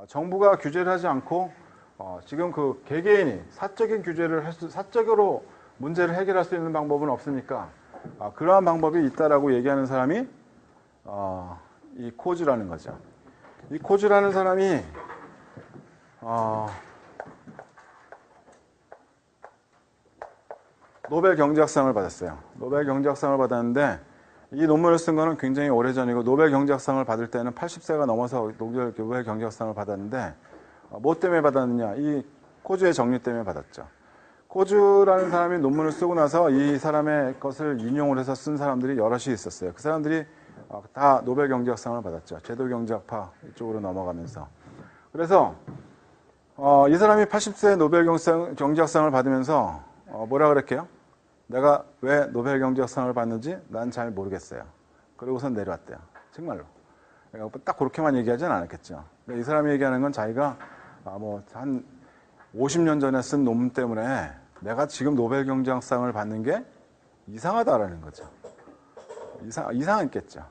정부가 규제를 하지 않고 지금 그 개개인이 사적인 규제를 사적으로 문제를 해결할 수 있는 방법은 없으니까 그러한 방법이 있다라고 얘기하는 사람이 이 코즈라는 거죠. 이 코즈라는 사람이 노벨 경제학상을 받았어요. 노벨 경제학상을 받았는데 이 논문을 쓴 거는 굉장히 오래전이고 노벨 경제학상을 받을 때는 80세가 넘어서 노벨 경제학상을 받았는데 뭐 때문에 받았느냐? 이 코즈의 정리 때문에 받았죠. 코즈라는 사람이 논문을 쓰고 나서 이 사람의 것을 인용을 해서 쓴 사람들이 여럿이 있었어요. 그 사람들이 다 노벨 경제학상을 받았죠. 제도 경제학파 이쪽으로 넘어가면서. 그래서 이 사람이 80세 노벨 경제학상을 받으면서 뭐라 그랬게요? 내가 왜 노벨 경제학상을 받는지 난 잘 모르겠어요. 그러고선 내려왔대요. 정말로. 딱 그렇게만 얘기하진 않았겠죠. 이 사람이 얘기하는 건 자기가 한 50년 전에 쓴 논문 때문에 내가 지금 노벨 경제학상을 받는 게 이상하다라는 거죠. 이상했겠죠.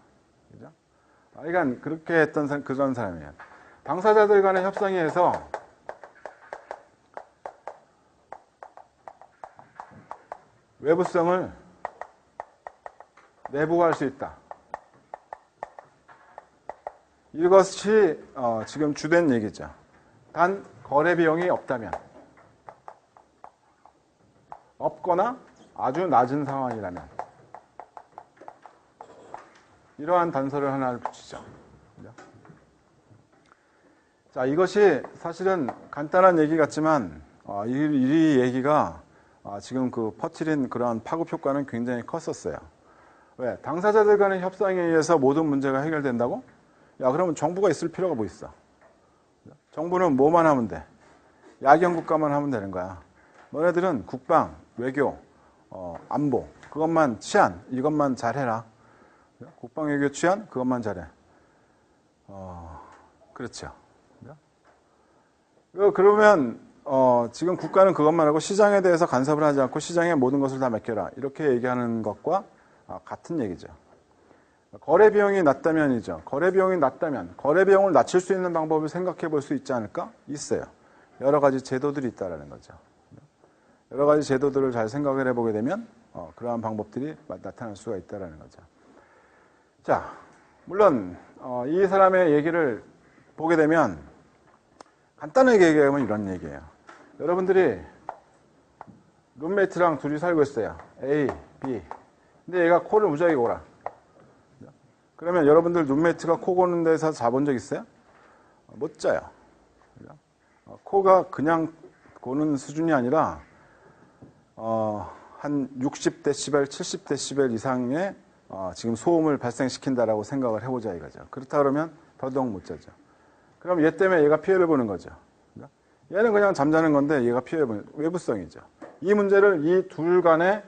그죠? 그러니까 그렇게 했던 그런 사람이에요. 당사자들 간의 협상회에서 외부성을 내부화할 수 있다. 이것이 지금 주된 얘기죠. 단 거래 비용이 없다면, 없거나 아주 낮은 상황이라면 이러한 단서를 하나 붙이죠. 자, 이것이 사실은 간단한 얘기 같지만 이 얘기가 지금 그 퍼뜨린 그러한 파급 효과는 굉장히 컸었어요. 왜? 당사자들 간의 협상에 의해서 모든 문제가 해결된다고? 야, 그러면 정부가 있을 필요가 뭐 있어? 정부는 뭐만 하면 돼? 야경 국가만 하면 되는 거야. 너네들은 국방, 외교, 안보, 그것만 치안, 이것만 잘해라. 국방, 외교, 치안, 그것만 잘해. 그렇죠. 그러면 지금 국가는 그것만 하고 시장에 대해서 간섭을 하지 않고 시장의 모든 것을 다 맡겨라. 이렇게 얘기하는 것과 같은 얘기죠. 거래 비용이 낮다면이죠. 거래 비용이 낮다면 거래 비용을 낮출 수 있는 방법을 생각해 볼 수 있지 않을까? 있어요. 여러 가지 제도들이 있다라는 거죠. 여러 가지 제도들을 잘 생각을 해보게 되면 그러한 방법들이 나타날 수가 있다라는 거죠. 자, 물론 이 사람의 얘기를 보게 되면 간단하게 얘기하면 이런 얘기예요. 여러분들이 룸메이트랑 둘이 살고 있어요. A, B. 근데 얘가 코를 무지하게 골아. 그러면 여러분들 룸메이트가 코 고는 데서 자본 적 있어요? 못 자요. 코가 그냥 고는 수준이 아니라 한 60데시벨, 70데시벨 이상의 지금 소음을 발생시킨다라고 생각을 해보자 이거죠. 그렇다 그러면 더더욱 못 자죠. 그럼 얘 때문에 얘가 피해를 보는 거죠. 얘는 그냥 잠자는 건데 얘가 피해를 보는 외부성이죠. 이 문제를 이 둘 간의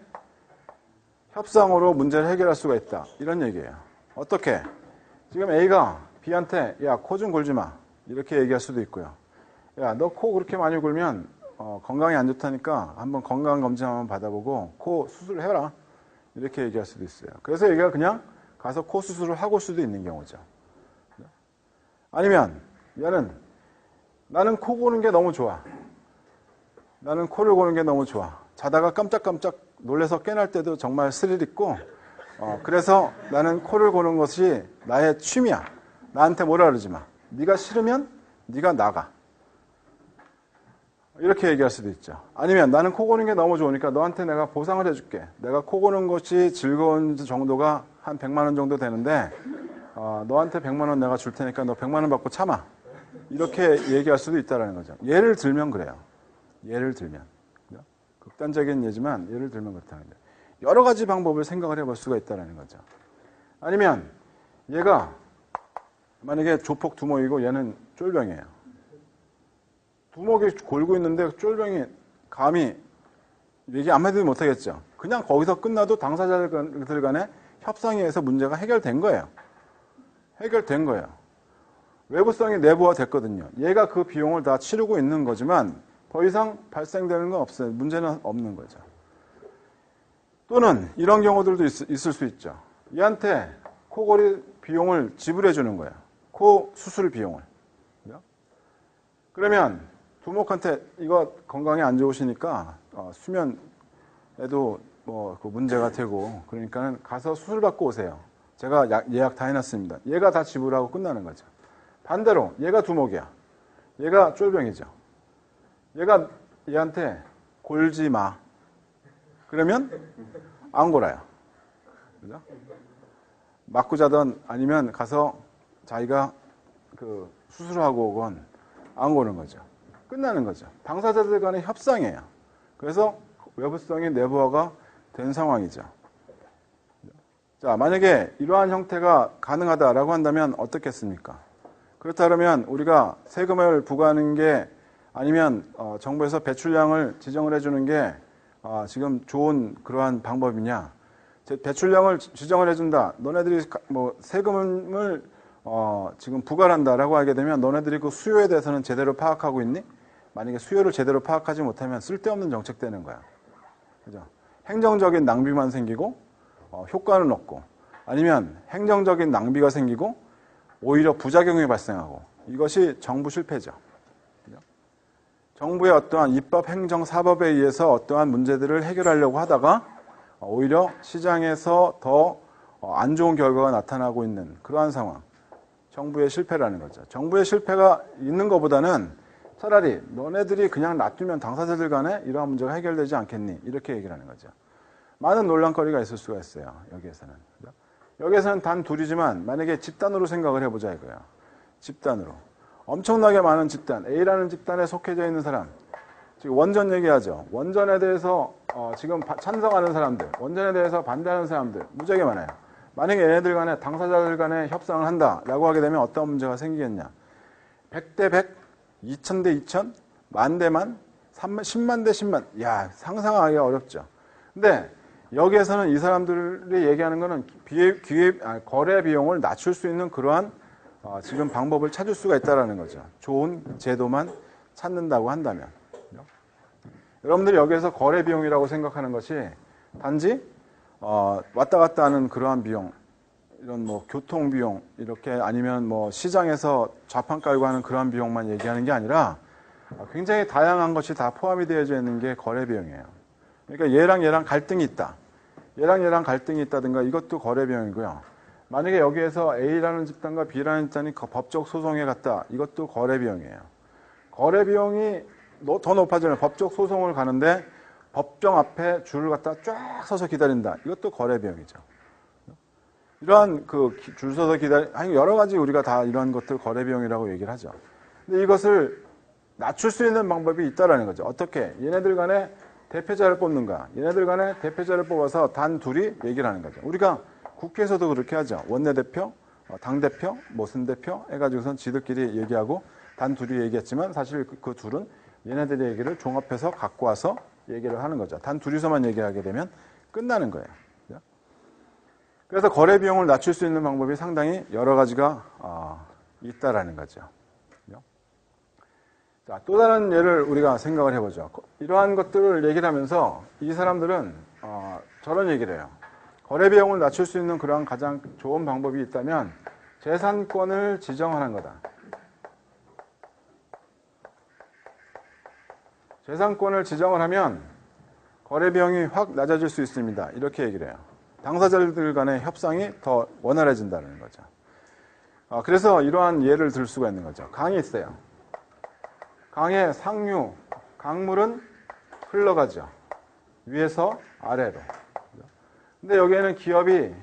협상으로 문제를 해결할 수가 있다. 이런 얘기예요. 어떻게? 지금 A가 B한테 야, 코 좀 골지 마. 이렇게 얘기할 수도 있고요. 야, 너 코 그렇게 많이 골면 건강에 안 좋다니까 한번 건강검진 한번 받아보고 코 수술해라. 이렇게 얘기할 수도 있어요. 그래서 얘가 그냥 가서 코 수술을 하고 수도 있는 경우죠. 아니면 얘는 나는 코 고는 게 너무 좋아. 나는 코를 고는 게 너무 좋아. 자다가 깜짝깜짝 놀래서 깨날 때도 정말 스릴 있고 그래서 나는 코를 고는 것이 나의 취미야. 나한테 뭐라 그러지 마. 네가 싫으면 네가 나가. 이렇게 얘기할 수도 있죠. 아니면 나는 코 고는 게 너무 좋으니까 너한테 내가 보상을 해줄게. 내가 코 고는 것이 즐거운 정도가 한 100만 원 정도 되는데 너한테 100만 원 내가 줄 테니까 너 100만 원 받고 참아. 이렇게 얘기할 수도 있다는 거죠. 예를 들면 그래요. 예를 들면. 극단적인 예지만 예를 들면 그렇다는 거예요. 여러 가지 방법을 생각을 해볼 수가 있다는 거죠. 아니면 얘가 만약에 조폭 두목이고 얘는 쫄병이에요. 두목이 골고 있는데 쫄병이 감히 얘기 한마디도 못하겠죠. 그냥 거기서 끝나도 당사자들 간에 협상회에서 문제가 해결된 거예요. 해결된 거예요. 외부성이 내부화됐거든요. 얘가 그 비용을 다 치르고 있는 거지만 더 이상 발생되는 건 없어요. 문제는 없는 거죠. 또는 이런 경우들도 있을 수 있죠. 얘한테 코골이 비용을 지불해 주는 거예요. 코 수술 비용을. 그러면 두목한테 이거 건강에 안 좋으시니까 수면에도 뭐 그 문제가 되고 그러니까는 가서 수술 받고 오세요. 제가 예약 다 해놨습니다. 얘가 다 지불하고 끝나는 거죠. 반대로 얘가 두목이야. 얘가 쫄병이죠. 얘가 얘한테 골지 마. 그러면 안 골아요. 그죠? 맞고 자던 아니면 가서 자기가 그 수술하고 오건 안 고는 거죠. 끝나는 거죠. 당사자들 간의 협상이에요. 그래서 외부성이 내부화가 된 상황이죠. 자, 만약에 이러한 형태가 가능하다라고 한다면 어떻겠습니까? 그렇다 그러면 우리가 세금을 부과하는 게 아니면 정부에서 배출량을 지정을 해주는 게 지금 좋은 그러한 방법이냐? 배출량을 지정을 해준다. 너네들이 뭐 세금을 지금 부과를 한다라고 하게 되면 너네들이 그 수요에 대해서는 제대로 파악하고 있니? 만약에 수요를 제대로 파악하지 못하면 쓸데없는 정책 되는 거야. 그죠? 행정적인 낭비만 생기고 효과는 없고 아니면 행정적인 낭비가 생기고 오히려 부작용이 발생하고 이것이 정부 실패죠. 그죠? 정부의 어떠한 입법, 행정, 사법에 의해서 어떠한 문제들을 해결하려고 하다가 오히려 시장에서 더 안 좋은 결과가 나타나고 있는 그러한 상황. 정부의 실패라는 거죠. 정부의 실패가 있는 것보다는 차라리 너네들이 그냥 놔두면 당사자들 간에 이러한 문제가 해결되지 않겠니? 이렇게 얘기를 하는 거죠. 많은 논란거리가 있을 수가 있어요. 여기에서는. 여기에서는 단 둘이지만 만약에 집단으로 생각을 해보자 이거야. 집단으로. 엄청나게 많은 집단, A라는 집단에 속해져 있는 사람. 지금 원전 얘기하죠. 원전에 대해서 지금 찬성하는 사람들, 원전에 대해서 반대하는 사람들 무지하게 많아요. 만약에 얘네들 간에 당사자들 간에 협상을 한다라고 하게 되면 어떤 문제가 생기겠냐. 100대 100, 2000대 2000, 만대 만, 10만 대 10만. 야, 상상하기가 어렵죠. 근데 여기에서는 이 사람들이 얘기하는 거는 거래 비용을 낮출 수 있는 그러한 지금 방법을 찾을 수가 있다는 거죠. 좋은 제도만 찾는다고 한다면. 여러분들이 여기에서 거래 비용이라고 생각하는 것이 단지 왔다 갔다 하는 그러한 비용, 이런 뭐 교통 비용, 이렇게 아니면 뭐 시장에서 좌판 깔고 하는 그러한 비용만 얘기하는 게 아니라 굉장히 다양한 것이 다 포함이 되어져 있는 게 거래 비용이에요. 그러니까 얘랑 갈등이 있다. 얘랑 갈등이 있다든가 이것도 거래 비용이고요. 만약에 여기에서 A라는 집단과 B라는 집단이 법적 소송에 갔다. 이것도 거래 비용이에요. 거래 비용이 더 높아지면 법적 소송을 가는데 법정 앞에 줄을 갖다 쫙 서서 기다린다. 이것도 거래 비용이죠. 이러한 그 줄 서서 아니 여러 가지 우리가 다 이런 것들 거래 비용이라고 얘기를 하죠. 근데 이것을 낮출 수 있는 방법이 있다라는 거죠. 어떻게? 얘네들 간에 대표자를 뽑는가? 얘네들 간에 대표자를 뽑아서 단 둘이 얘기를 하는 거죠. 우리가 국회에서도 그렇게 하죠. 원내대표, 당대표, 무슨 대표 해가지고선 지들끼리 얘기하고 단 둘이 얘기했지만 사실 그 둘은 얘네들의 얘기를 종합해서 갖고 와서 얘기를 하는 거죠. 단 둘이서만 얘기하게 되면 끝나는 거예요. 그래서 거래 비용을 낮출 수 있는 방법이 상당히 여러 가지가 있다라는 거죠. 자, 또 다른 예를 우리가 생각을 해보죠. 이러한 것들을 얘기를 하면서 이 사람들은 저런 얘기를 해요. 거래 비용을 낮출 수 있는 그러한 가장 좋은 방법이 있다면 재산권을 지정하는 거다. 재산권을 지정을 하면 거래 비용이 확 낮아질 수 있습니다. 이렇게 얘기를 해요. 당사자들 간의 협상이 더 원활해진다는 거죠. 그래서 이러한 예를 들 수가 있는 거죠. 강이 있어요. 강의 상류, 강물은 흘러가죠. 위에서 아래로. 근데 여기에는 기업이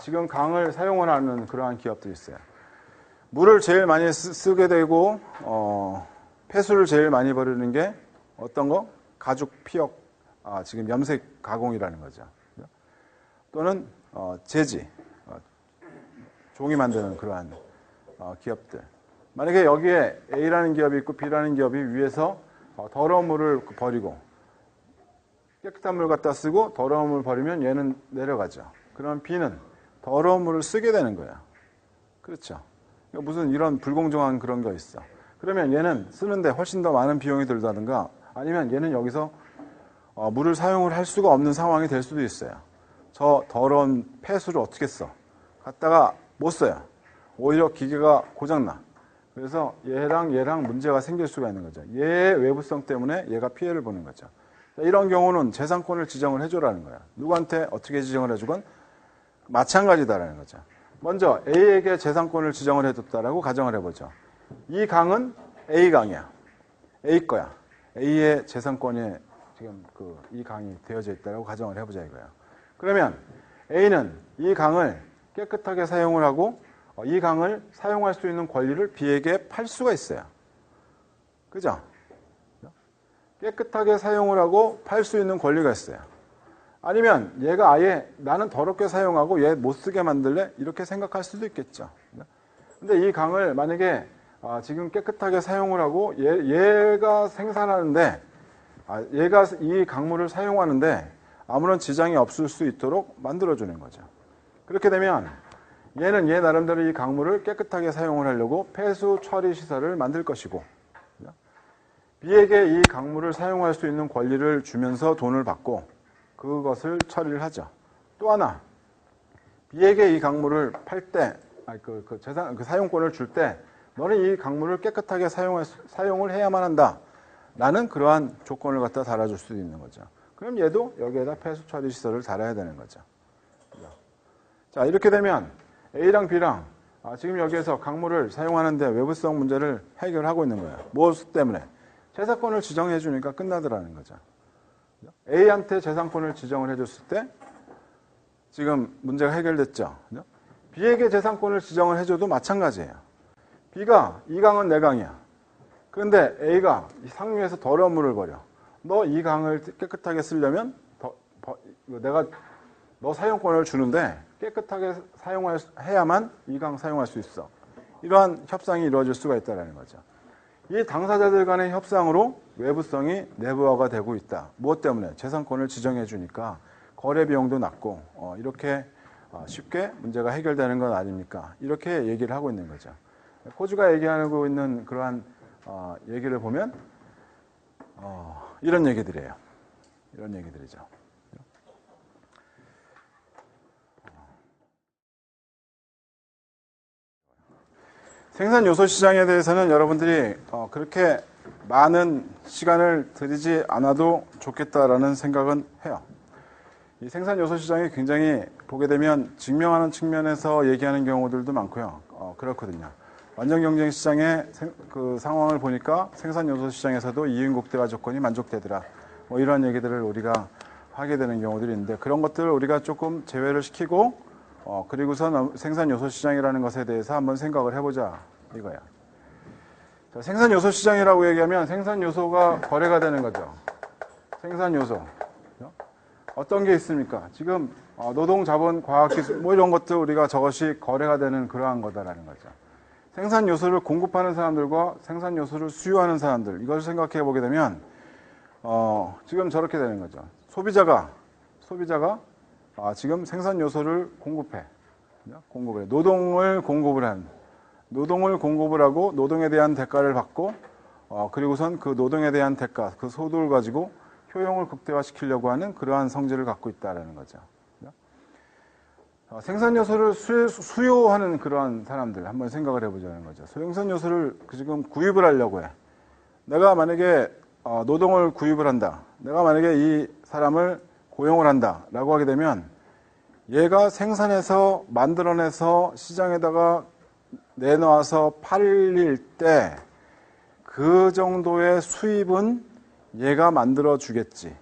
지금 강을 사용을 하는 그러한 기업들이 있어요. 물을 제일 많이 쓰게 되고 폐수를 제일 많이 버리는 게 어떤 거? 가죽, 피혁, 지금 염색 가공이라는 거죠. 또는 재지, 종이 만드는 그러한 기업들. 만약에 여기에 A라는 기업이 있고 B라는 기업이 위에서 더러운 물을 버리고 깨끗한 물 갖다 쓰고 더러운 물 버리면 얘는 내려가죠. 그러면 B는 더러운 물을 쓰게 되는 거야. 그렇죠. 무슨 이런 불공정한 그런 거 있어. 그러면 얘는 쓰는데 훨씬 더 많은 비용이 들다든가 아니면 얘는 여기서 물을 사용을 할 수가 없는 상황이 될 수도 있어요. 저 더러운 폐수를 어떻게 써? 갖다가 못 써요. 오히려 기계가 고장나. 그래서 얘랑 문제가 생길 수가 있는 거죠. 얘의 외부성 때문에 얘가 피해를 보는 거죠. 이런 경우는 재산권을 지정을 해줘라는 거야. 누구한테 어떻게 지정을 해주건 마찬가지다라는 거죠. 먼저 A에게 재산권을 지정을 해줬다라고 가정을 해보죠. 이 강은 A 강이야. A 거야. A의 재산권에 지금 이 강이 되어져 있다라고 가정을 해보자 이거야. 그러면 A는 이 강을 깨끗하게 사용을 하고 이 강을 사용할 수 있는 권리를 B에게 팔 수가 있어요. 그죠? 깨끗하게 사용을 하고 팔 수 있는 권리가 있어요. 아니면 얘가 아예 나는 더럽게 사용하고 얘 못 쓰게 만들래? 이렇게 생각할 수도 있겠죠. 근데 이 강을 만약에 지금 깨끗하게 사용을 하고 얘가 생산하는데 얘가 이 강물을 사용하는데 아무런 지장이 없을 수 있도록 만들어주는 거죠. 그렇게 되면 얘는 얘 나름대로 이 강물을 깨끗하게 사용을 하려고 폐수 처리 시설을 만들 것이고 B에게 이 강물을 사용할 수 있는 권리를 주면서 돈을 받고 그것을 처리를 하죠. 또 하나 B에게 이 강물을 팔 때 그 사용권을 줄 때 너는 이 강물을 깨끗하게 사용을 해야만 한다 라는 그러한 조건을 갖다 달아줄 수도 있는 거죠. 그럼 얘도 여기에다 폐수 처리 시설을 달아야 되는 거죠. 자, 이렇게 되면 A랑 B랑 지금 여기에서 강물을 사용하는데 외부성 문제를 해결하고 있는 거예요. 무엇 때문에? 재산권을 지정해 주니까 끝나더라는 거죠. A한테 재산권을 지정을 해줬을 때 지금 문제가 해결됐죠. B에게 재산권을 지정을 해줘도 마찬가지예요. B가 이 강은 내 강이야. 그런데 A가 상류에서 더러운 물을 버려. 너 이 강을 깨끗하게 쓰려면 내가 너 사용권을 주는데 깨끗하게 해야만 이 강 사용할 수 있어. 이러한 협상이 이루어질 수가 있다는 거죠. 이 당사자들 간의 협상으로 외부성이 내부화가 되고 있다. 무엇 때문에? 재산권을 지정해 주니까 거래 비용도 낮고 이렇게 쉽게 문제가 해결되는 건 아닙니까? 이렇게 얘기를 하고 있는 거죠. 코즈가 얘기하고 있는 그러한 얘기를 보면 이런 얘기들이에요. 이런 얘기들이죠. 생산 요소 시장에 대해서는 여러분들이 그렇게 많은 시간을 들이지 않아도 좋겠다라는 생각은 해요. 이 생산 요소 시장이 굉장히 보게 되면 증명하는 측면에서 얘기하는 경우들도 많고요. 그렇거든요. 완전 경쟁 시장의 그 상황을 보니까 생산 요소 시장에서도 이윤 극대화 조건이 만족되더라. 뭐 이런 얘기들을 우리가 하게 되는 경우들이 있는데 그런 것들을 우리가 조금 제외를 시키고 그리고선 생산 요소 시장이라는 것에 대해서 한번 생각을 해보자 이거야. 자, 생산 요소 시장이라고 얘기하면 생산 요소가 거래가 되는 거죠. 생산 요소. 어떤 게 있습니까? 지금 노동, 자본, 과학기술 뭐 이런 것들 우리가 저것이 거래가 되는 그러한 거다라는 거죠. 생산 요소를 공급하는 사람들과 생산 요소를 수요하는 사람들 이걸 생각해 보게 되면 지금 저렇게 되는 거죠. 소비자가 지금 생산 요소를 공급해. 노동을 공급을 하고 노동에 대한 대가를 받고 그리고선 그 노동에 대한 대가, 그 소득을 가지고 효용을 극대화시키려고 하는 그러한 성질을 갖고 있다는 거죠. 생산 요소를 수요하는 그러한 사람들 한번 생각을 해보자는 거죠. 생산 요소를 지금 구입을 하려고 해. 내가 만약에 노동을 구입을 한다. 내가 만약에 이 사람을 고용을 한다라고 하게 되면 얘가 생산해서 만들어내서 시장에다가 내놓아서 팔릴 때 그 정도의 수입은 얘가 만들어 주겠지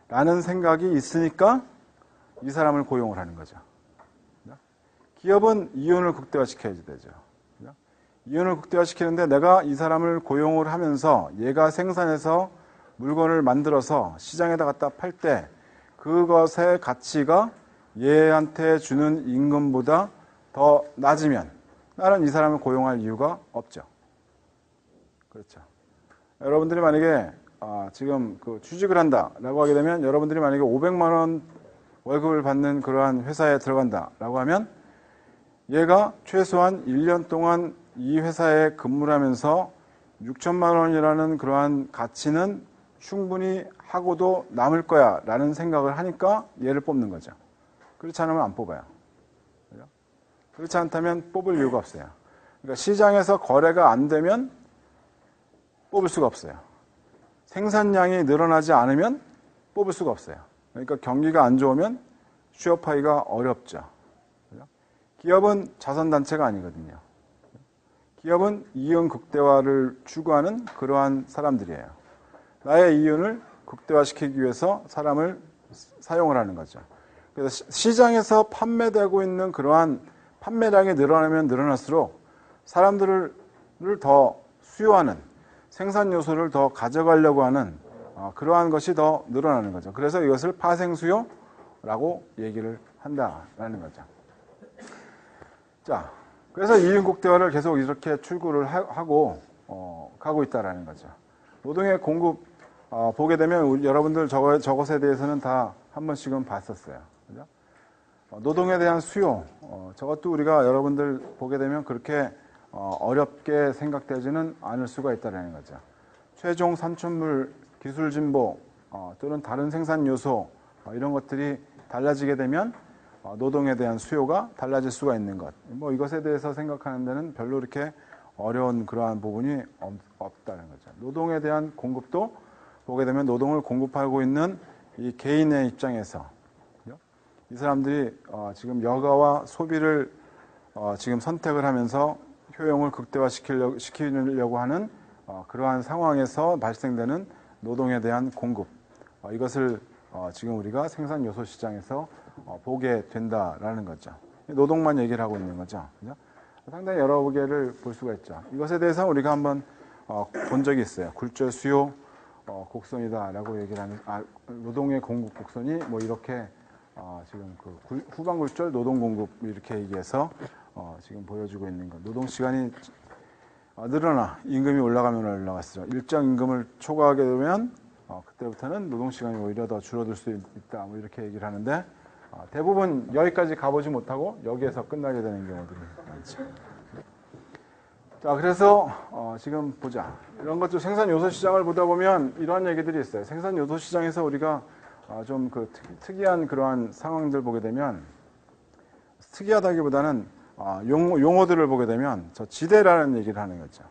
라는 생각이 있으니까 이 사람을 고용을 하는 거죠. 기업은 이윤을 극대화시켜야 되죠. 이윤을 극대화시키는데 내가 이 사람을 고용을 하면서 얘가 생산해서 물건을 만들어서 시장에다 갖다 팔 때 그것의 가치가 얘한테 주는 임금보다 더 낮으면 나는 이 사람을 고용할 이유가 없죠. 그렇죠. 여러분들이 만약에 지금 취직을 한다라고 하게 되면 여러분들이 만약에 500만 원 월급을 받는 그러한 회사에 들어간다라고 하면 얘가 최소한 1년 동안 이 회사에 근무를 하면서 6천만 원이라는 그러한 가치는 충분히 하고도 남을 거야 라는 생각을 하니까 얘를 뽑는 거죠. 그렇지 않으면 안 뽑아요. 그렇지 않다면 뽑을 이유가 없어요. 그러니까 시장에서 거래가 안 되면 뽑을 수가 없어요. 생산량이 늘어나지 않으면 뽑을 수가 없어요. 그러니까 경기가 안 좋으면 취업하기가 어렵죠. 기업은 자선단체가 아니거든요. 기업은 이윤 극대화를 추구하는 그러한 사람들이에요. 나의 이윤을 극대화시키기 위해서 사람을 사용을 하는 거죠. 그래서 시장에서 판매되고 있는 그러한 판매량이 늘어나면 늘어날수록 사람들을 더 수요하는 생산 요소를 더 가져가려고 하는 그러한 것이 더 늘어나는 거죠. 그래서 이것을 파생수요라고 얘기를 한다라는 거죠. 자, 그래서 이윤국대화를 계속 이렇게 출구를 하고 가고 있다라는 거죠. 노동의 공급 보게 되면 여러분들 저것에 대해서는 다 한 번씩은 봤었어요. 그죠? 노동에 대한 수요, 저것도 우리가 여러분들 보게 되면 그렇게 어렵게 생각되지는 않을 수가 있다는 거죠. 최종 산출물 기술 진보 또는 다른 생산 요소 이런 것들이 달라지게 되면 노동에 대한 수요가 달라질 수가 있는 것. 뭐 이것에 대해서 생각하는 데는 별로 이렇게 어려운 그러한 부분이 없다는 거죠. 노동에 대한 공급도 보게 되면 노동을 공급하고 있는 이 개인의 입장에서 이 사람들이 지금 여가와 소비를 지금 선택을 하면서 효용을 극대화시키려고 하는 그러한 상황에서 발생되는 노동에 대한 공급, 이것을 지금 우리가 생산 요소 시장에서 보게 된다라는 거죠. 노동만 얘기를 하고 있는 거죠. 그죠? 상당히 여러 개를 볼 수가 있죠. 이것에 대해서 우리가 한번 본 적이 있어요. 굴절 수요 곡선이다라고 얘기를 하는, 노동의 공급 곡선이 뭐 이렇게 지금 그 후반 굴절 노동 공급 이렇게 얘기해서 지금 보여주고 있는 것. 노동 시간이 늘어나 임금이 올라가면 올라갔죠. 일정 임금을 초과하게 되면 그때부터는 노동 시간이 오히려 더 줄어들 수 있다. 뭐 이렇게 얘기를 하는데 대부분 여기까지 가보지 못하고 여기에서 끝나게 되는 경우들이 많죠. 자, 그래서 지금 보자. 이런 것도 생산 요소 시장을 보다 보면 이러한 얘기들이 있어요. 생산 요소 시장에서 우리가 좀 그 특이한 그러한 상황들 보게 되면, 특이하다기보다는 용어들을 보게 되면 저 지대라는 얘기를 하는 거죠.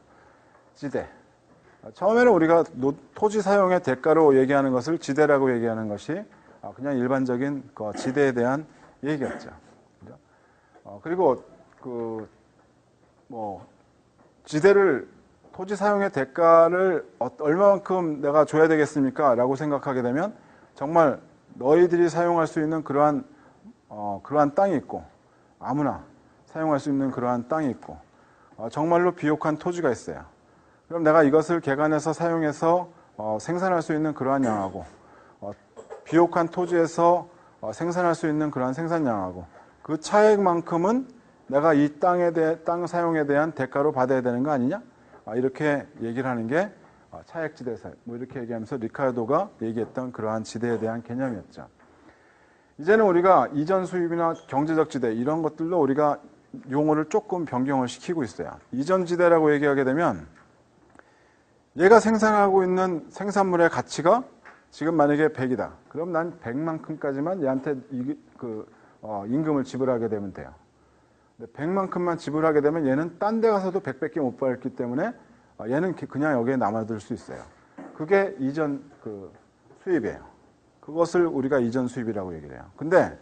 지대. 처음에는 우리가 토지 사용의 대가로 얘기하는 것을 지대라고 얘기하는 것이 그냥 일반적인 그 지대에 대한 얘기였죠. 그리고 지대를, 토지 사용의 대가를 얼마만큼 내가 줘야 되겠습니까? 라고 생각하게 되면 정말 너희들이 사용할 수 있는 그러한 땅이 있고, 아무나 사용할 수 있는 그러한 땅이 있고, 정말로 비옥한 토지가 있어요. 그럼 내가 이것을 개간해서 사용해서 생산할 수 있는 그러한 양하고, 비옥한 토지에서 생산할 수 있는 그러한 생산량하고, 그 차액만큼은 내가 이 땅 사용에 대한 대가로 받아야 되는 거 아니냐? 이렇게 얘기를 하는 게 차액지대세, 뭐 이렇게 얘기하면서 리카르도가 얘기했던 그러한 지대에 대한 개념이었죠. 이제는 우리가 이전 수입이나 경제적 지대 이런 것들로 우리가 용어를 조금 변경을 시키고 있어요. 이전 지대라고 얘기하게 되면 얘가 생산하고 있는 생산물의 가치가 지금 만약에 100이다. 그럼 난 100만큼까지만 얘한테 임금을 지불하게 되면 돼요. 100만큼만 지불하게 되면 얘는 딴 데 가서도 100밖에 못 받기 때문에 얘는 그냥 여기에 남아들 수 있어요. 그게 이전 수입이에요. 그것을 우리가 이전 수입이라고 얘기를 해요. 근데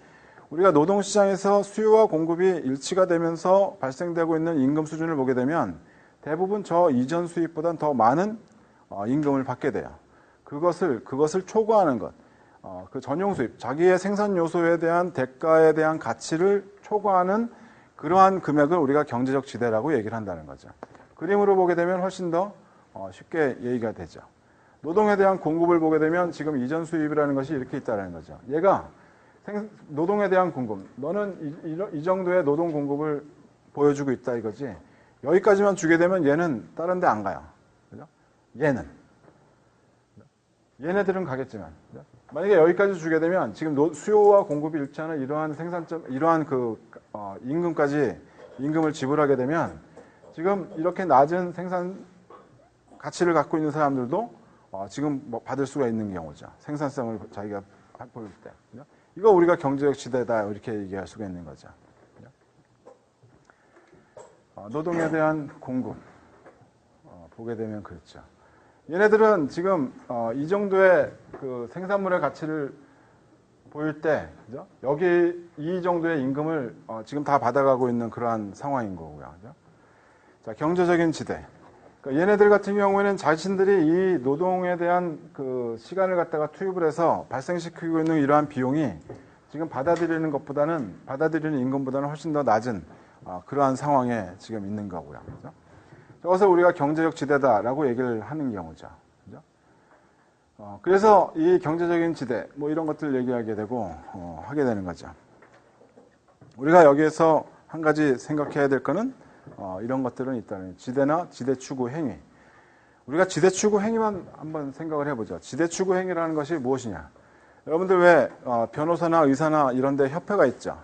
우리가 노동시장에서 수요와 공급이 일치가 되면서 발생되고 있는 임금 수준을 보게 되면 대부분 저 이전 수입보다는 더 많은 임금을 받게 돼요. 그것을 초과하는 것, 그 전용 수입, 자기의 생산 요소에 대한 대가에 대한 가치를 초과하는 그러한 금액을 우리가 경제적 지대라고 얘기를 한다는 거죠. 그림으로 보게 되면 훨씬 더 쉽게 얘기가 되죠. 노동에 대한 공급을 보게 되면 지금 이전 수입이라는 것이 이렇게 있다는 거죠. 얘가 노동에 대한 공급, 너는 이 정도의 노동 공급을 보여주고 있다 이거지. 여기까지만 주게 되면 얘는 다른 데 안 가요. 그죠? 얘네들은 가겠지만, 그죠? 만약에 여기까지 주게 되면 지금 수요와 공급이 일치하는 이러한 이러한 임금을 지불하게 되면 지금 이렇게 낮은 생산 가치를 갖고 있는 사람들도 지금 받을 수가 있는 경우죠. 생산성을 자기가 보일 때. 그죠? 이거 우리가 경제적 지대다 이렇게 얘기할 수가 있는 거죠. 노동에 대한 공급 보게 되면 그렇죠. 얘네들은 지금 이 정도의 그 생산물의 가치를 보일 때, 그죠? 여기 이 정도의 임금을 지금 다 받아가고 있는 그러한 상황인 거고요. 그죠? 자, 경제적인 지대. 그러니까 얘네들 같은 경우에는 자신들이 이 노동에 대한 그 시간을 갖다가 투입을 해서 발생시키고 있는 이러한 비용이 지금 받아들이는 임금보다는 훨씬 더 낮은 그러한 상황에 지금 있는 거고요. 그죠? 그래서 우리가 경제적 지대다라고 얘기를 하는 경우죠. 그죠? 그래서 이 경제적인 지대, 뭐 이런 것들을 얘기하게 되고, 하게 되는 거죠. 우리가 여기에서 한 가지 생각해야 될 거는, 이런 것들은 있다는, 지대나 지대 추구 행위. 우리가 지대 추구 행위만 한번 생각을 해보죠. 지대 추구 행위라는 것이 무엇이냐. 여러분들 왜, 변호사나 의사나 이런 데 협회가 있죠.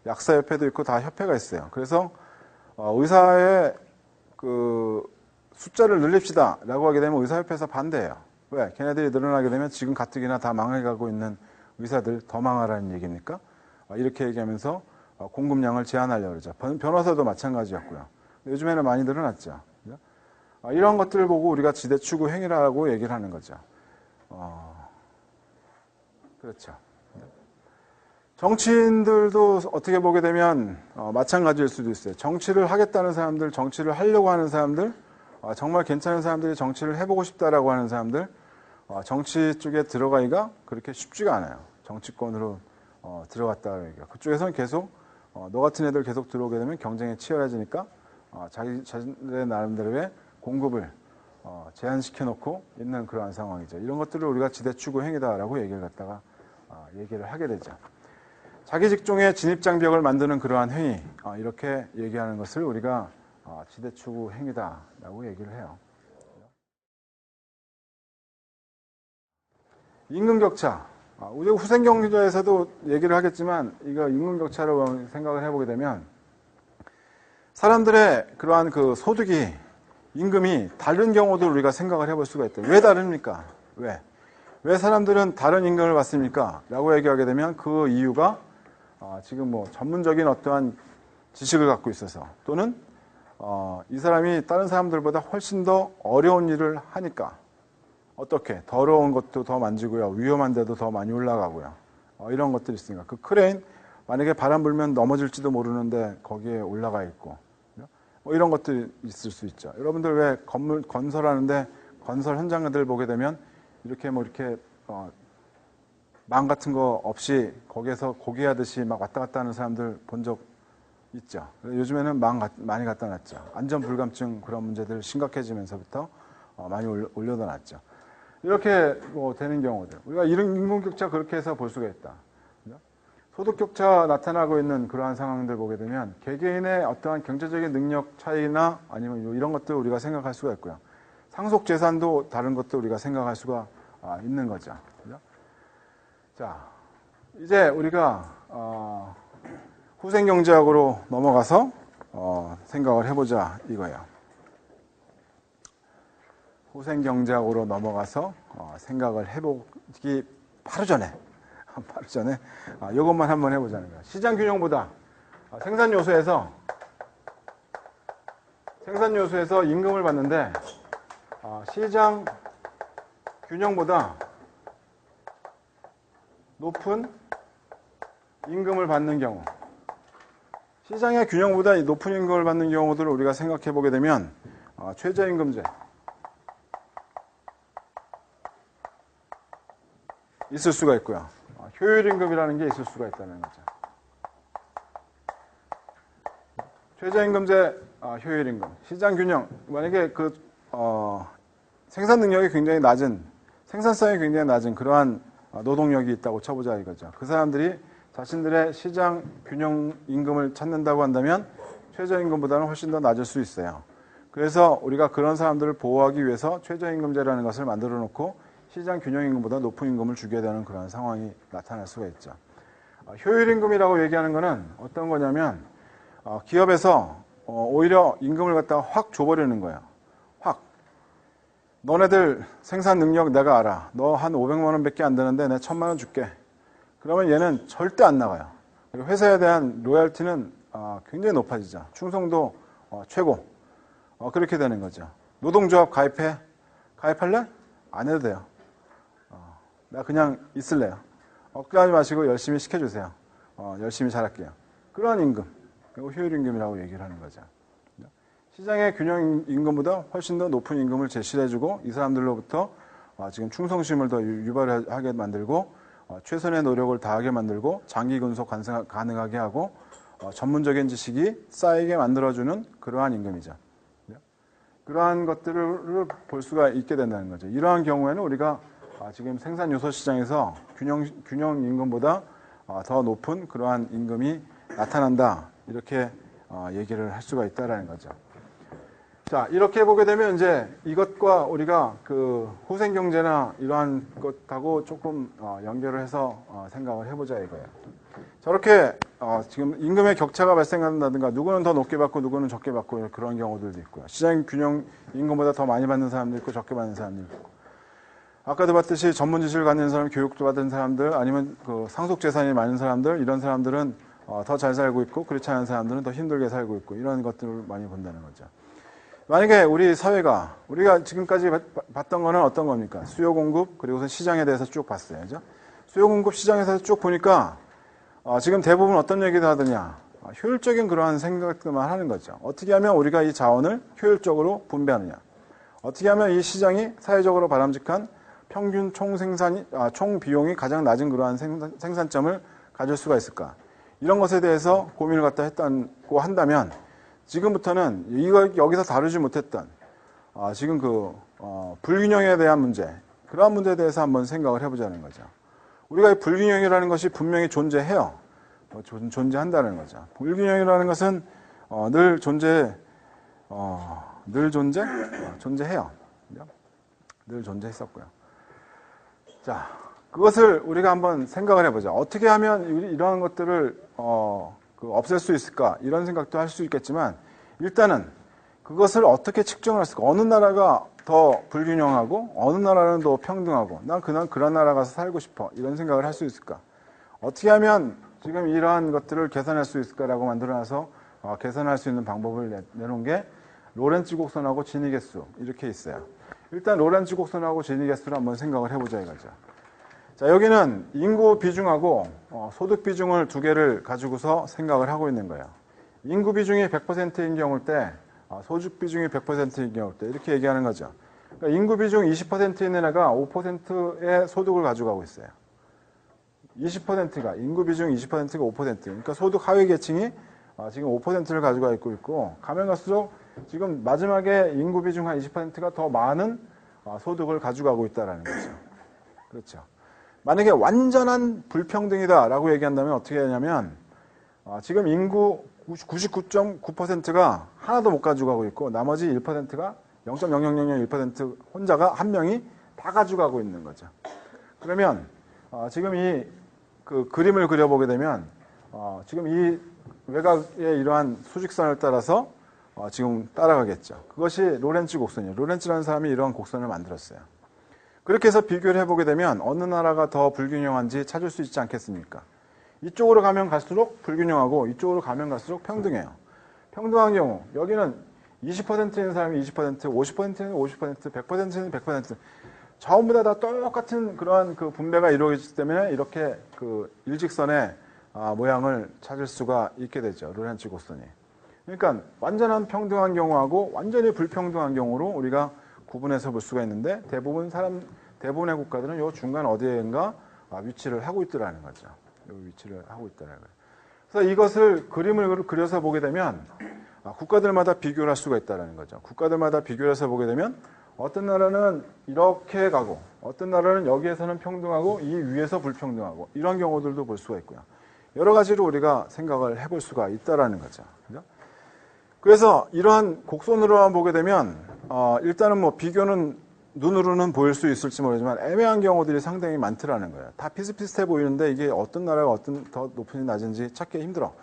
약사협회도 있고 다 협회가 있어요. 그래서, 의사의 그 숫자를 늘립시다 라고 하게 되면 의사협회에서 반대해요. 왜? 걔네들이 늘어나게 되면 지금 가뜩이나 다 망해가고 있는 의사들 더 망하라는 얘기입니까? 이렇게 얘기하면서 공급량을 제한하려고 그러죠. 변호사도 마찬가지였고요. 요즘에는 많이 늘어났죠. 이런 것들을 보고 우리가 지대 추구 행위라고 얘기를 하는 거죠. 그렇죠. 정치인들도 어떻게 보게 되면 마찬가지일 수도 있어요. 정치를 하겠다는 사람들, 정치를 하려고 하는 사람들, 정말 괜찮은 사람들이 정치를 해보고 싶다라고 하는 사람들, 정치 쪽에 들어가기가 그렇게 쉽지가 않아요. 정치권으로 들어갔다 얘기가. 그쪽에서는 계속 너 같은 애들 계속 들어오게 되면 경쟁이 치열해지니까 자신들의 나름대로의 공급을 제한시켜 놓고 있는 그러한 상황이죠. 이런 것들을 우리가 지대 추구 행위다라고 얘기를 갖다가 얘기를 하게 되죠. 자기 직종의 진입장벽을 만드는 그러한 행위, 이렇게 얘기하는 것을 우리가 지대 추구 행위다라고 얘기를 해요. 임금격차. 우리 후생경제에서도 얘기를 하겠지만, 이거 임금격차로 생각을 해보게 되면, 사람들의 그러한 그 소득이, 임금이 다른 경우도 우리가 생각을 해볼 수가 있다. 왜 다릅니까? 왜 사람들은 다른 임금을 받습니까? 라고 얘기하게 되면 그 이유가 지금 뭐 전문적인 어떠한 지식을 갖고 있어서 또는 이 사람이 다른 사람들보다 훨씬 더 어려운 일을 하니까 어떻게 더러운 것도 더 만지고요, 위험한 데도 더 많이 올라가고요, 이런 것들이 있으니까 그 크레인 만약에 바람 불면 넘어질지도 모르는데 거기에 올라가 있고 뭐 이런 것들이 있을 수 있죠. 여러분들 왜 건물 건설하는데 건설 현장들 보게 되면 이렇게 뭐 이렇게 망 같은 거 없이 거기에서 고기하듯이 막 왔다 갔다 하는 사람들 본 적 있죠. 요즘에는 망 많이 갖다 놨죠. 안전 불감증 그런 문제들 심각해지면서부터 많이 올려다 놨죠. 이렇게 뭐 되는 경우들. 우리가 이런 임금격차 그렇게 해서 볼 수가 있다. 소득격차 나타나고 있는 그러한 상황들 보게 되면 개개인의 어떠한 경제적인 능력 차이나 아니면 이런 것들 우리가 생각할 수가 있고요. 상속재산도 다른 것도 우리가 생각할 수가 있는 거죠. 그죠? 자, 이제 우리가 후생경제학으로 넘어가서 생각을 해보자 이거예요. 후생경제학으로 넘어가서 생각을 해보기 바로 전에 이것만 한번 해보자는 거예요. 시장균형보다 생산요소에서 임금을 받는데 시장균형보다 높은 임금을 받는 경우, 시장의 균형보다 높은 임금을 받는 경우들을 우리가 생각해 보게 되면 최저임금제 있을 수가 있고요. 효율임금이라는 게 있을 수가 있다는 거죠. 최저임금제, 효율임금, 시장균형. 만약에 생산 능력이 굉장히 낮은, 생산성이 굉장히 낮은 그러한 노동력이 있다고 쳐보자 이거죠. 그 사람들이 자신들의 시장 균형 임금을 찾는다고 한다면 최저임금보다는 훨씬 더 낮을 수 있어요. 그래서 우리가 그런 사람들을 보호하기 위해서 최저임금제라는 것을 만들어 놓고 시장 균형 임금보다 높은 임금을 주게 되는 그런 상황이 나타날 수가 있죠. 효율임금이라고 얘기하는 것은 어떤 거냐면 기업에서 오히려 임금을 갖다가 확 줘버리는 거예요. 확. 너네들 생산 능력 내가 알아. 너 한 500만 원밖에 안 되는데 내가 1000만 원 줄게. 그러면 얘는 절대 안 나가요. 그리고 회사에 대한 로열티는 굉장히 높아지죠. 충성도 최고. 그렇게 되는 거죠. 노동조합 가입해? 가입할래? 안 해도 돼요. 나 그냥 있을래요. 걱정하지 마시고 열심히 시켜주세요. 열심히 잘할게요. 그러한 임금, 그리고 효율임금이라고 얘기를 하는 거죠. 시장의 균형 임금보다 훨씬 더 높은 임금을 제시를 해주고 이 사람들로부터 지금 충성심을 더 유발하게 만들고 최선의 노력을 다하게 만들고 장기 근속 가능하게 하고 전문적인 지식이 쌓이게 만들어주는 그러한 임금이죠. 그러한 것들을 볼 수가 있게 된다는 거죠. 이러한 경우에는 우리가 지금 생산 요소 시장에서 균형 임금보다 더 높은 그러한 임금이 나타난다. 이렇게 얘기를 할 수가 있다라는 거죠. 자, 이렇게 보게 되면 이제 이것과 우리가 그 후생 경제나 이러한 것하고 조금 연결을 해서 생각을 해보자 이거예요. 저렇게 지금 임금의 격차가 발생한다든가 누구는 더 높게 받고 누구는 적게 받고 그런 경우들도 있고요. 시장 균형 임금보다 더 많이 받는 사람도 있고 적게 받는 사람도 있고. 아까도 봤듯이 전문 지식을 갖는 사람, 교육도 받은 사람들, 아니면 그 상속 재산이 많은 사람들, 이런 사람들은 더 잘 살고 있고 그렇지 않은 사람들은 더 힘들게 살고 있고 이런 것들을 많이 본다는 거죠. 만약에 우리 사회가 우리가 지금까지 봤던 거는 어떤 겁니까? 수요 공급 그리고서 시장에 대해서 쭉 봤어요. 그죠? 수요 공급 시장에서 쭉 보니까 지금 대부분 어떤 얘기를 하더냐? 효율적인 그러한 생각들만 하는 거죠. 어떻게 하면 우리가 이 자원을 효율적으로 분배하느냐? 어떻게 하면 이 시장이 사회적으로 바람직한 평균 총 비용이 가장 낮은 그러한 생산점을 가질 수가 있을까? 이런 것에 대해서 고민을 갖다 했다고 한다면 지금부터는 여기서 다루지 못했던 지금 그 불균형에 대한 문제, 그러한 문제에 대해서 한번 생각을 해보자는 거죠. 우리가 이 불균형이라는 것이 분명히 존재해요. 존재한다는 거죠. 불균형이라는 것은 늘 존재해요. 늘 존재했었고요. 자, 그것을 우리가 한번 생각을 해보자. 어떻게 하면 이러한 것들을 없앨 수 있을까? 이런 생각도 할 수 있겠지만 일단은 그것을 어떻게 측정을 할 수 있을까? 어느 나라가 더 불균형하고 어느 나라는 더 평등하고 난 그런 나라 가서 살고 싶어. 이런 생각을 할 수 있을까? 어떻게 하면 지금 이러한 것들을 계산할 수 있을까라고 만들어놔서 계산할 수 있는 방법을 내놓은 게 로렌츠 곡선하고 지니 개수 이렇게 있어요. 일단 로렌츠 곡선하고 지니 개수를 한번 생각을 해보자 이거죠. 자, 여기는 인구 비중하고 소득 비중을 두 개를 가지고서 생각을 하고 있는 거예요. 인구 비중이 100%인 경우일 때, 소득 비중이 100%인 경우일 때 이렇게 얘기하는 거죠. 그러니까 인구 비중 20%인 애가 5%의 소득을 가져가고 있어요. 20%가 인구 비중 20%가 5%. 그러니까 소득 하위 계층이 지금 5%를 가지고 있고 가면 갈수록 지금 마지막에 인구 비중 한 20%가 더 많은 소득을 가져가고 있다라는 거죠. 그렇죠. 만약에 완전한 불평등이다라고 얘기한다면 어떻게 하냐면 지금 인구 99.9%가 하나도 못 가져가고 있고 나머지 1%가 0.0001% 혼자가 한 명이 다 가져가고 있는 거죠. 그러면 지금 이 그 그림을 그려보게 되면 지금 이 외곽의 이러한 수직선을 따라서 지금 따라가겠죠. 그것이 로렌츠 곡선이에요. 로렌츠라는 사람이 이러한 곡선을 만들었어요. 그렇게 해서 비교를 해보게 되면 어느 나라가 더 불균형한지 찾을 수 있지 않겠습니까? 이쪽으로 가면 갈수록 불균형하고 이쪽으로 가면 갈수록 평등해요. 평등한 경우 여기는 20%인 사람이 20%, 50%는 50%, 100%는 100% 전부 다 똑같은 그러한 그 분배가 이루어지기 때문에 이렇게 그 일직선의 모양을 찾을 수가 있게 되죠. 로렌츠 곡선이. 그러니까 완전한 평등한 경우하고 완전히 불평등한 경우로 우리가 구분해서 볼 수가 있는데 대부분의 국가들은 요 중간 어디에인가 위치를 하고 있더라는 거죠. 요 위치를 하고 있더라는 거예요. 그래서 이것을 그림을 그려서 보게 되면 국가들마다 비교를 할 수가 있다는 거죠. 국가들마다 비교를 해서 보게 되면 어떤 나라는 이렇게 가고 어떤 나라는 여기에서는 평등하고 이 위에서 불평등하고 이런 경우들도 볼 수가 있고요. 여러 가지로 우리가 생각을 해볼 수가 있다라는 거죠. 그죠? 그래서 이러한 곡선으로만 보게 되면 일단은 뭐 비교는 눈으로는 보일 수 있을지 모르지만 애매한 경우들이 상당히 많더라는 거예요. 다 비슷비슷해 보이는데 이게 어떤 나라가 어떤 더 높은지 낮은지 찾기 힘들어.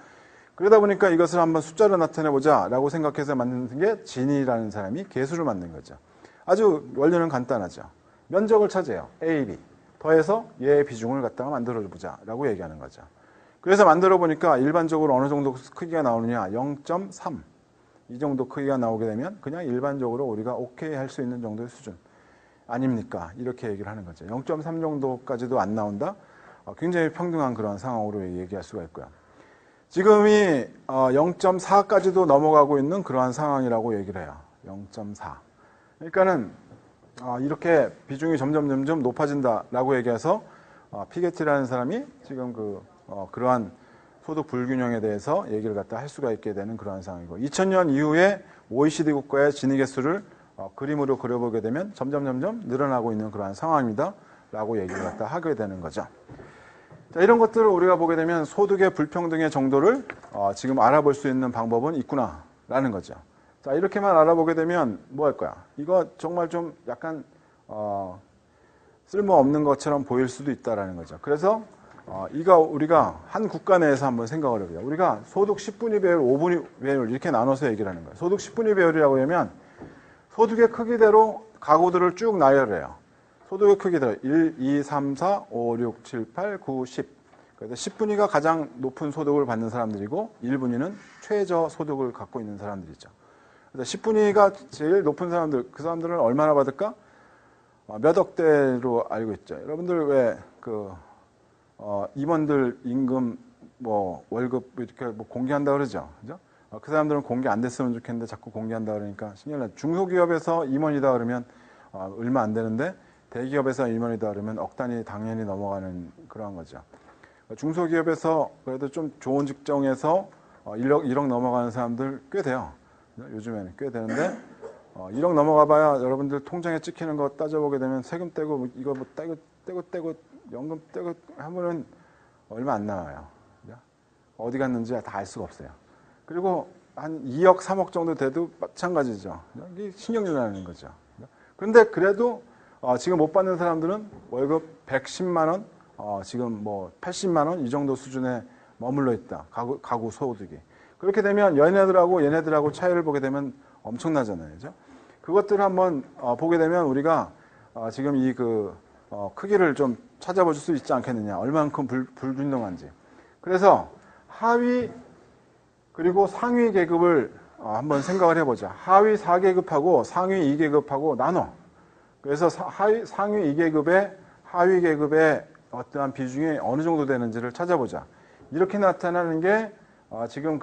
그러다 보니까 이것을 한번 숫자로 나타내보자 라고 생각해서 만든 게 진이라는 사람이 계수를 만든 거죠. 아주 원리는 간단하죠. 면적을 차지해요. A, B. 더해서 얘의 비중을 갖다가 만들어보자 라고 얘기하는 거죠. 그래서 만들어 보니까 일반적으로 어느 정도 크기가 나오느냐 0.3. 이 정도 크기가 나오게 되면 그냥 일반적으로 우리가 오케이 할 수 있는 정도의 수준 아닙니까? 이렇게 얘기를 하는 거죠. 0.3 정도까지도 안 나온다? 굉장히 평등한 그런 상황으로 얘기할 수가 있고요. 지금이 0.4까지도 넘어가고 있는 그러한 상황이라고 얘기를 해요. 0.4. 그러니까는 이렇게 비중이 점점 높아진다라고 얘기해서 피게티라는 사람이 지금 그러한 소득 불균형에 대해서 얘기를 갖다 할 수가 있게 되는 그러한 상황이고 2000년 이후에 OECD 국가의 지니 개수를 그림으로 그려보게 되면 점점 늘어나고 있는 그러한 상황입니다. 라고 얘기를 갖다 하게 되는 거죠. 자, 이런 것들을 우리가 보게 되면 소득의 불평등의 정도를 지금 알아볼 수 있는 방법은 있구나라는 거죠. 자, 이렇게만 알아보게 되면 뭐 할 거야? 이거 정말 좀 약간 쓸모없는 것처럼 보일 수도 있다라는 거죠. 그래서 이거 우리가 한 국가 내에서 한번 생각을 해보자. 우리가 소득 10분위 배율, 5분위 배율 이렇게 나눠서 얘기를 하는 거예요. 소득 10분위 배율이라고 하면 소득의 크기대로 가구들을 쭉 나열해요. 소득의 크기대로 1, 2, 3, 4, 5, 6, 7, 8, 9, 10. 그래서 10분위가 가장 높은 소득을 받는 사람들이고 1분위는 최저 소득을 갖고 있는 사람들이죠. 그래서 10분위가 제일 높은 사람들, 그 사람들은 얼마나 받을까? 몇 억대로 알고 있죠. 여러분들 왜 임원들 임금, 월급 이렇게 공개한다 그러죠. 그죠? 그 사람들은 공개 안 됐으면 좋겠는데 자꾸 공개한다 그러니까 신경 나요. 중소기업에서 임원이다 그러면 얼마 안 되는데 대기업에서 임원이다 그러면 억 단위 당연히 넘어가는 그런 거죠. 중소기업에서 그래도 좀 좋은 직종에서 1억 넘어가는 사람들 꽤 돼요. 요즘에는 꽤 되는데 1억 넘어가 봐야 여러분들 통장에 찍히는 거 따져보게 되면 세금 떼고 이거 떼고 연금 떼고 하면은 얼마 안 나와요. 어디 갔는지 다 알 수가 없어요. 그리고 한 2억, 3억 정도 돼도 마찬가지죠. 이게 신경질 나는 거죠. 그런데 그래도 지금 못 받는 사람들은 월급 110만 원, 지금 80만 원 이 정도 수준에 머물러 있다. 가구 소득이. 그렇게 되면 얘네들하고 차이를 보게 되면 엄청나잖아요. 그죠? 그것들을 한번 보게 되면 우리가 지금 이 크기를 좀 찾아볼 수 있지 않겠느냐. 얼만큼 불균등한지. 그래서 하위 그리고 상위 계급을 한번 생각을 해보자. 하위 4계급하고 상위 2계급하고 나눠. 그래서 상위 2계급의 하위 계급의 어떠한 비중이 어느 정도 되는지를 찾아보자. 이렇게 나타나는 게 지금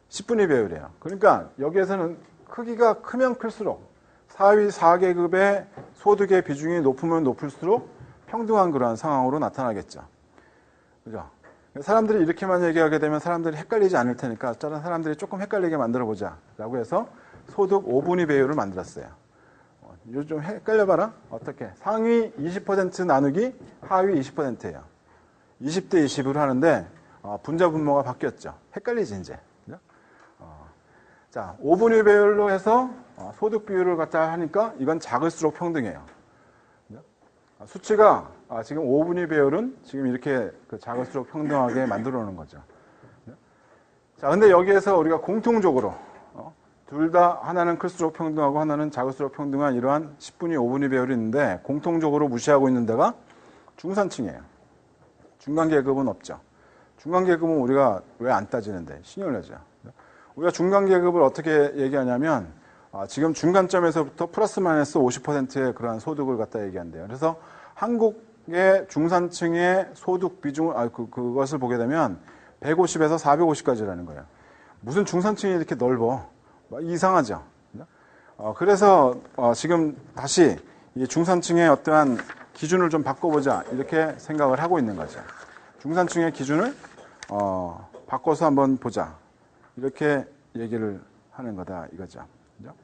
10분위 배율이에요. 그러니까 여기에서는 크기가 크면 클수록 하위 4계급의 소득의 비중이 높으면 높을수록 평등한 그러한 상황으로 나타나겠죠. 그죠? 사람들이 이렇게만 얘기하게 되면 사람들이 헷갈리지 않을 테니까 다른 사람들이 조금 헷갈리게 만들어 보자 라고 해서 소득 5분위 배율을 만들었어요. 이거 좀 헷갈려봐라. 어떻게? 상위 20% 나누기 하위 20%예요. 20대 20으로 하는데 분자 분모가 바뀌었죠. 헷갈리지 이제. 자, 5분위 배율로 해서 소득 비율을 갖다 하니까 이건 작을수록 평등해요. 수치가 지금 5분위 배율은 지금 이렇게 작을수록 평등하게 만들어 놓은 거죠. 자, 근데 여기에서 우리가 공통적으로 둘 다 하나는 클수록 평등하고 하나는 작을수록 평등한 이러한 10분위, 5분위 배율이 있는데 공통적으로 무시하고 있는 데가 중산층이에요. 중간계급은 없죠. 중간계급은 우리가 왜 안 따지는데 신경을 내죠. 우리가 중간계급을 어떻게 얘기하냐면 지금 중간점에서부터 플러스 마이너스 50%의 그러한 소득을 갖다 얘기한대요. 그래서 한국의 중산층의 소득 비중, 그것을 보게 되면 150에서 450까지라는 거예요. 무슨 중산층이 이렇게 넓어? 이상하죠. 그래서 지금 다시 이 중산층의 어떠한 기준을 좀 바꿔보자 이렇게 생각을 하고 있는 거죠. 중산층의 기준을 바꿔서 한번 보자 이렇게 얘기를 하는 거다 이거죠. 그죠?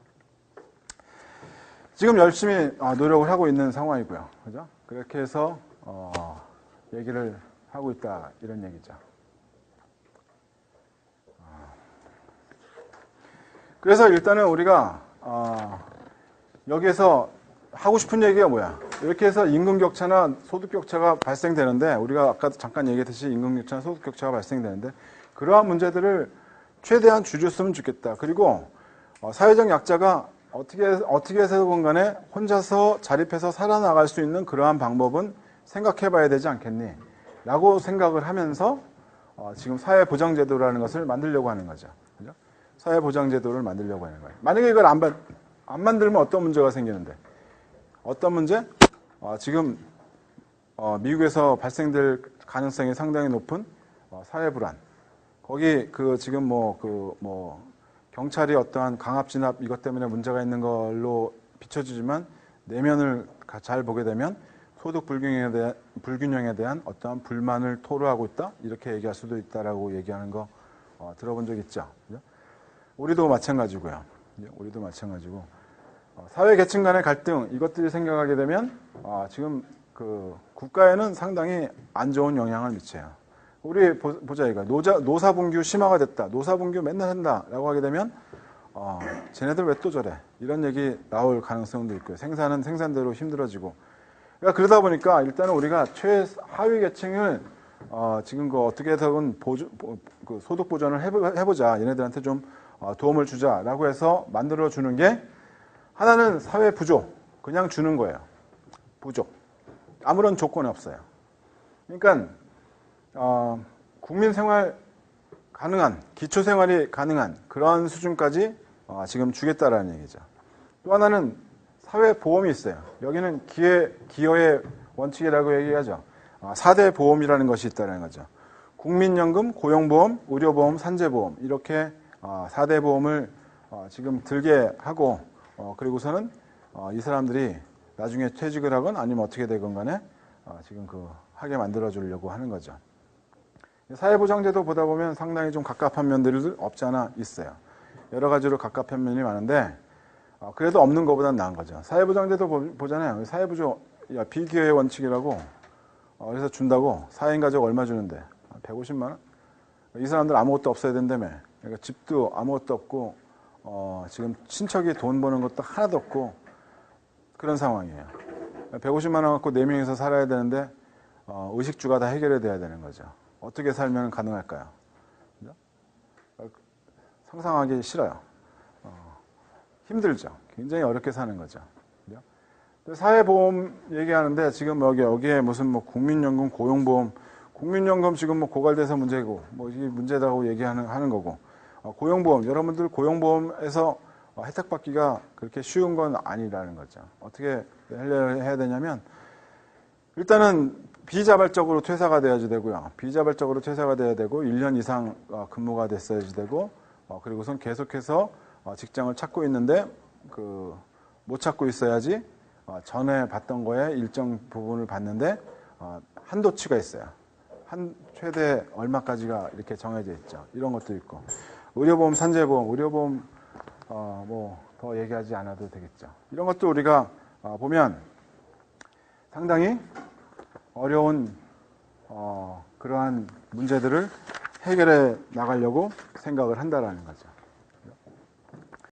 지금 열심히 노력을 하고 있는 상황이고요. 그죠? 그렇게 해서 얘기를 하고 있다 이런 얘기죠. 그래서 일단은 우리가 여기에서 하고 싶은 얘기가 뭐야? 이렇게 해서 임금 격차나 소득 격차가 발생되는데 우리가 아까 잠깐 얘기했듯이 임금 격차나 소득 격차가 발생되는데 그러한 문제들을 최대한 줄였으면 좋겠다. 그리고 사회적 약자가 어떻게 해서건 간에 혼자서 자립해서 살아나갈 수 있는 그러한 방법은 생각해 봐야 되지 않겠니? 라고 생각을 하면서 지금 사회보장제도라는 것을 만들려고 하는 거죠. 그죠? 사회보장제도를 만들려고 하는 거예요. 만약에 이걸 안 만들면 어떤 문제가 생기는데? 어떤 문제? 지금 미국에서 발생될 가능성이 상당히 높은 사회불안. 거기 지금 경찰이 어떠한 강압 진압 이것 때문에 문제가 있는 걸로 비춰지지만 내면을 잘 보게 되면 소득 불균형에 대한 어떠한 불만을 토로하고 있다 이렇게 얘기할 수도 있다라고 얘기하는 거 들어본 적 있죠. 우리도 마찬가지고요. 우리도 마찬가지고 사회 계층 간의 갈등 이것들이 생겨나게 되면 지금 국가에는 상당히 안 좋은 영향을 미쳐요. 우리 보자 이거 노사분규 심화가 됐다. 노사분규 맨날 한다라고 하게 되면 쟤네들 왜 또 저래? 이런 얘기 나올 가능성도 있고요. 생산은 생산대로 힘들어지고. 그러니까 그러다 보니까 일단은 우리가 최하위 계층을 지금 어떻게 해서든 소득 보전을 해보자. 얘네들한테 좀 도움을 주자라고 해서 만들어 주는 게 하나는 사회 부조. 그냥 주는 거예요. 부조. 아무런 조건이 없어요. 그러니까 국민 생활 가능한, 기초 생활이 가능한 그런 수준까지 지금 주겠다라는 얘기죠. 또 하나는 사회보험이 있어요. 여기는 기여의 원칙이라고 얘기하죠. 4대 보험이라는 것이 있다는 거죠. 국민연금, 고용보험, 의료보험, 산재보험 이렇게 4대 보험을 지금 들게 하고 그리고서는 이 사람들이 나중에 퇴직을 하건 아니면 어떻게 되건 간에 지금 하게 만들어 주려고 하는 거죠. 사회보장제도 보다 보면 상당히 좀 갑갑한 면들이 없지 않아 있어요. 여러 가지로 갑갑한 면이 많은데 그래도 없는 것보다는 나은 거죠. 사회보장제도 보잖아요. 사회보조 비기여의 원칙이라고 그래서 준다고 4인 가족 얼마 주는데 150만 원? 이 사람들 아무것도 없어야 된다며. 그러니까 집도 아무것도 없고 지금 친척이 돈 버는 것도 하나도 없고 그런 상황이에요. 150만 원 갖고 4명이서 살아야 되는데 의식주가 다 해결이 돼야 되는 거죠. 어떻게 살면 가능할까요? 상상하기 싫어요. 힘들죠. 굉장히 어렵게 사는 거죠. 사회보험 얘기하는데 지금 여기에 무슨 국민연금, 고용보험, 국민연금 지금 고갈돼서 문제고 이게 문제다고 얘기하는 거고 고용보험 여러분들 고용보험에서 혜택 받기가 그렇게 쉬운 건 아니라는 거죠. 어떻게 해야 되냐면 일단은 비자발적으로 퇴사가 돼야지 되고요. 비자발적으로 퇴사가 돼야 되고 1년 이상 근무가 됐어야지 되고 그리고선 계속해서 직장을 찾고 있는데 못 찾고 있어야지 전에 받던 거에 일정 부분을 받는데 한도치가 있어요. 최대 얼마까지가 이렇게 정해져 있죠. 이런 것도 있고 의료보험, 산재보험, 의료보험 더 얘기하지 않아도 되겠죠. 이런 것도 우리가 보면 상당히 어려운 그러한 문제들을 해결해 나가려고 생각을 한다라는 거죠.